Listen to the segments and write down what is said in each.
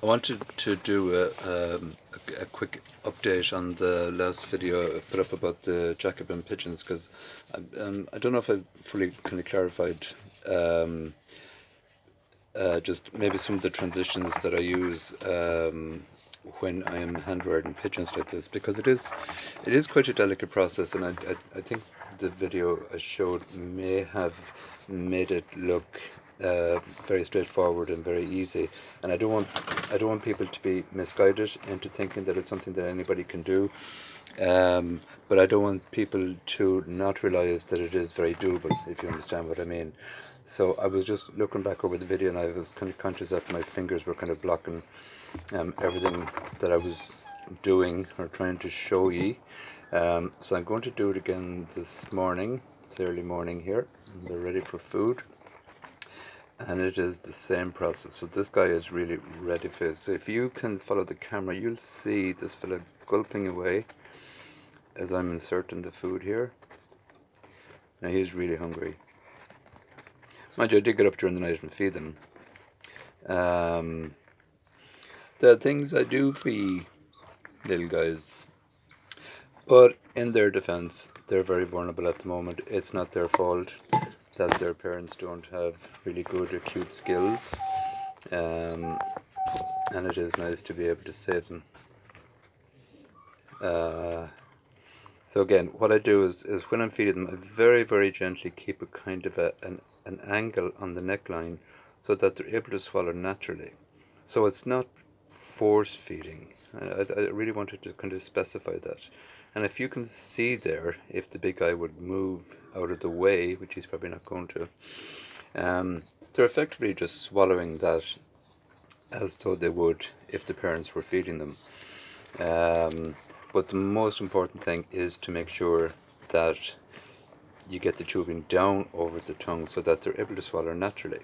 I wanted to do a quick update on the last video I put up about the Jacobin pigeons, because I don't know if I fully kind of clarified just maybe some of the transitions that I use when I am hand wiring pigeons like this, because it is quite a delicate process, and I think the video I showed may have made it look very straightforward and very easy, and I don't want people to be misguided into thinking that it's something that anybody can do, but I don't want people to not realize that it is very doable, if you understand what I mean. So I was just looking back over the video, and I was kind of conscious that my fingers were kind of blocking everything that I was doing or trying to show you. So I'm going to do it again this morning. It's early morning here, and they're ready for food. And it is the same process. So this guy is really ready for it. So if you can follow the camera, you'll see this fella gulping away as I'm inserting the food here. Now he's really hungry. Mind you, I did get up during the night and feed them. The things I do feed little guys, but in their defense, they're very vulnerable at the moment. It's not their fault that their parents don't have really good acute skills, and it is nice to be able to save them. So again, what I do is when I'm feeding them, I very, very gently keep a kind of an angle on the neckline so that they're able to swallow naturally. So it's not force feeding. I really wanted to kind of specify that. And if you can see there, if the big guy would move out of the way, which he's probably not going to, they're effectively just swallowing that as though they would if the parents were feeding them. But the most important thing is to make sure that you get the tubing down over the tongue so that they're able to swallow naturally.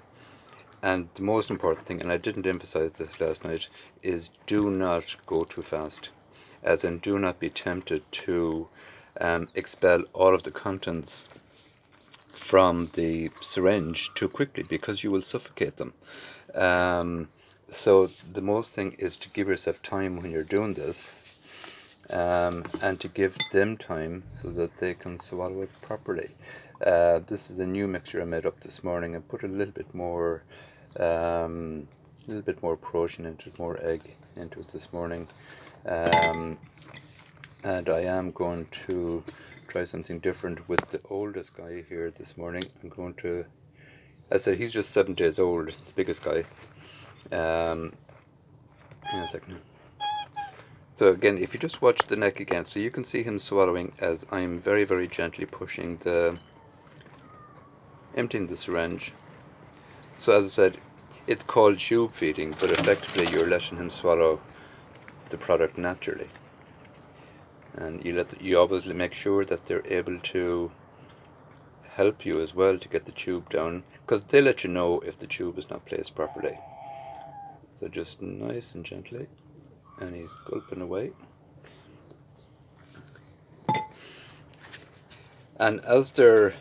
And the most important thing, and I didn't emphasize this last night, is do not go too fast. As in, do not be tempted to expel all of the contents from the syringe too quickly, because you will suffocate them. So the most thing is to give yourself time when you're doing this, and to give them time so that they can swallow it properly. This is a new mixture I made up this morning. I put a little bit more protein into it, more egg into it this morning, and I am going to try something different with the oldest guy here this morning. I'm going to, as I said, he's just 7 days old, the biggest guy. Hang on a second. So again, if you just watch the neck again, so you can see him swallowing as I'm very, very gently emptying the syringe. So as I said, it's called tube feeding, but effectively you're letting him swallow the product naturally. And you always make sure that they're able to help you as well to get the tube down, because they let you know if the tube is not placed properly. So just nice and gently. And he's gulping away. And as they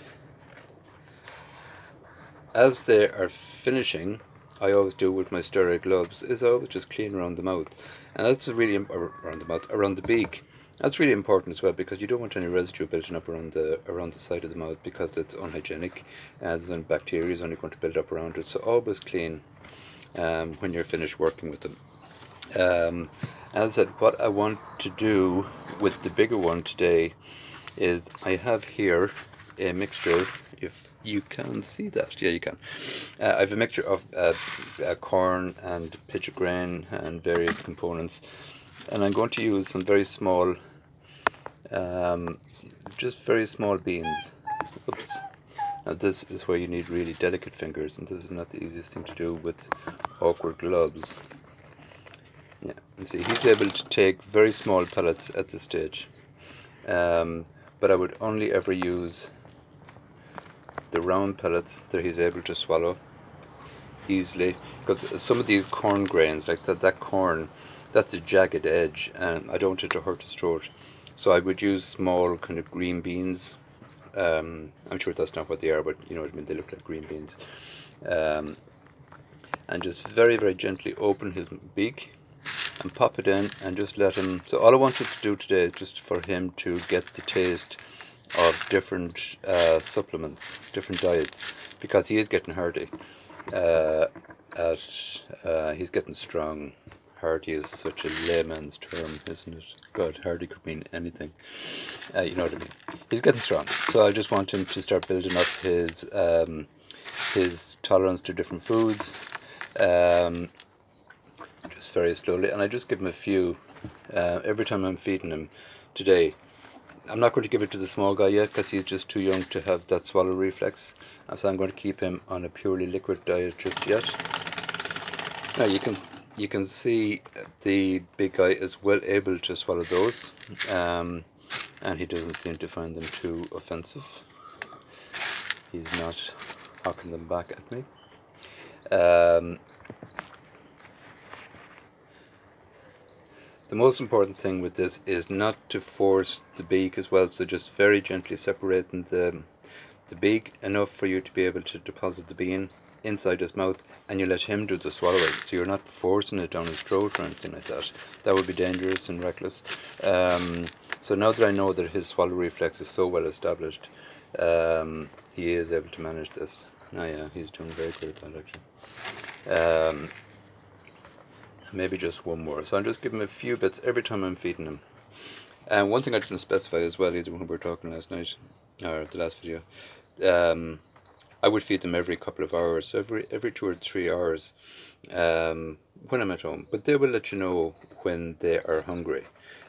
are finishing, I always do with my sterile gloves, is I always just clean around the mouth, and that's really around the beak. That's really important as well, because you don't want any residue building up around the side of the mouth, because it's unhygienic, and then bacteria is only going to build up around it. So always clean when you're finished working with them. As I said, what I want to do with the bigger one today is I have here a mixture, if you can see that, yeah you can. I have a mixture of corn and pigeon grain and various components, and I'm going to use some very small, just very small beans. Oops. Now this is where you need really delicate fingers, and this is not the easiest thing to do with awkward gloves. Yeah, you see he's able to take very small pellets at this stage, but I would only ever use the round pellets that he's able to swallow easily, because some of these corn grains, like that corn, that's a jagged edge, and I don't want it to hurt his throat. So I would use small kind of green beans. I'm sure that's not what they are, but you know what I mean, they look like green beans. and just very, very gently open his beak and pop it in and just let him. So all I wanted to do today is just for him to get the taste of different supplements, different diets, because he is getting hardy. He's getting strong. Hardy is such a layman's term, isn't it? God, hardy could mean anything. You know what I mean. He's getting strong, so I just want him to start building up his tolerance to different foods, just very slowly. And I just give him a few every time I'm feeding him. Today, I'm not going to give it to the small guy yet because he's just too young to have that swallow reflex. So I'm going to keep him on a purely liquid diet just yet. Now you can see the big guy is well able to swallow those, and he doesn't seem to find them too offensive. He's not hawking them back at me. The most important thing with this is not to force the beak as well, so just very gently separating the beak enough for you to be able to deposit the bean inside his mouth, and you let him do the swallowing, so you're not forcing it down his throat or anything like that. That would be dangerous and reckless. So now that I know that his swallow reflex is so well established, he is able to manage this. Oh yeah, he's doing very good at that actually. Maybe just one more. So I'm just giving him a few bits every time I'm feeding him. And one thing I didn't specify as well, either when we were talking last night or the last video, I would feed them every couple of hours, so every 2 or 3 hours when I'm at home. But they will let you know when they are hungry.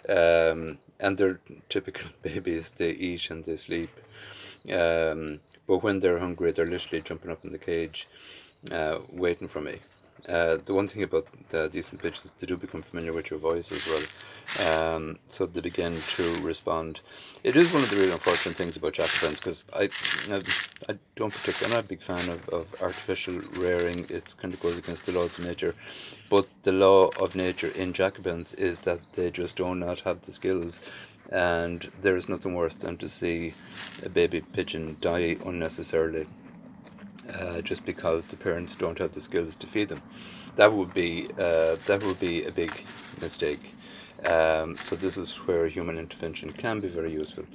And they're typical babies, they eat and they sleep. But when they're hungry, they're literally jumping up in the cage, waiting for me. The one thing about these pigeons, they do become familiar with your voice as well, so they begin to respond. It is one of the really unfortunate things about Jacobins, because I don't particularly, I'm not a big fan of artificial rearing. It kind of goes against the laws of nature, but the law of nature in Jacobins is that they just do not have the skills, and there is nothing worse than to see a baby pigeon die unnecessarily. Just because the parents don't have the skills to feed them, that would be a big mistake. So this is where human intervention can be very useful,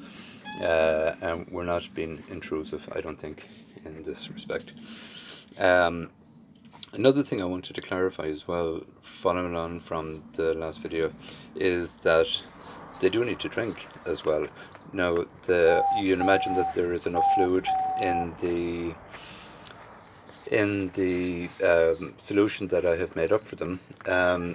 and we're not being intrusive, I don't think, in this respect. Another thing I wanted to clarify as well, following on from the last video, is that they do need to drink as well. Now, you can imagine that there is enough fluid in the solution that I have made up for them, but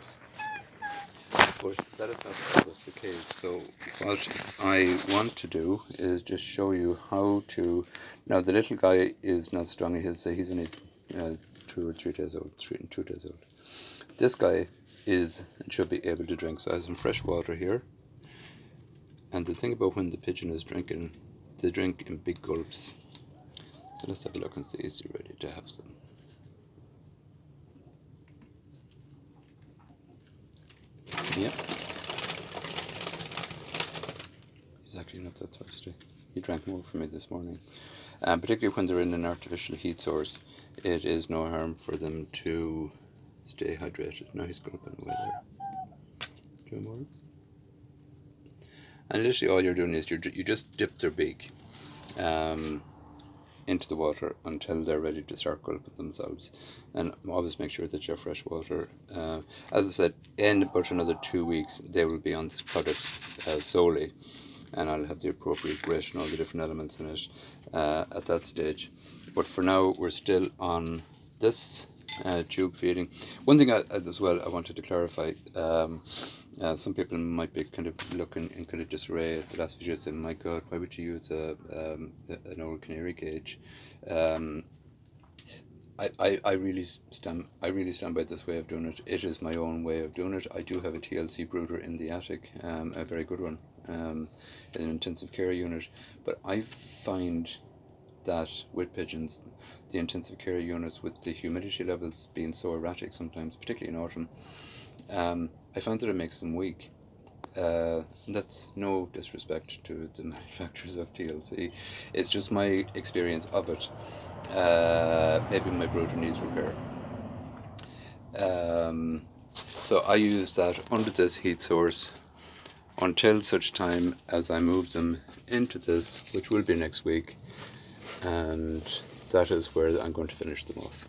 that is not always the case. So what I want to do is just show you how to. Now the little guy is not strong. He's only 2 or 3 days old, 2 days old. This guy is and should be able to drink. So I have some fresh water here. And the thing about when the pigeon is drinking, they drink in big gulps. So let's have a look and see, is he ready to have some? Yep. He's actually not that thirsty. He drank more from me this morning. Particularly when they're in an artificial heat source, it is no harm for them to stay hydrated. Now he's gulping away there. Do more. And literally all you're doing is you just dip their beak into the water until they're ready to start gulping themselves, and always make sure that you have fresh water. As I said, in about another 2 weeks they will be on this product solely, and I'll have the appropriate grit and all the different elements in it at that stage. But for now we're still on this tube feeding. One thing as well I wanted to clarify, some people might be kind of looking in kind of disarray at the last video, saying, my God, why would you use an old canary cage? I really stand by this way of doing it. It is my own way of doing it. I do have a TLC brooder in the attic, a very good one, in an intensive care unit, but I find that with pigeons, the intensive care units, with the humidity levels being so erratic sometimes, particularly in autumn, I find that it makes them weak. That's no disrespect to the manufacturers of TLC, it's just my experience of it. Maybe my brooder needs repair. So I use that under this heat source until such time as I move them into this, which will be next week, and that is where I'm going to finish them off.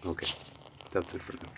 Okay, that's it for now.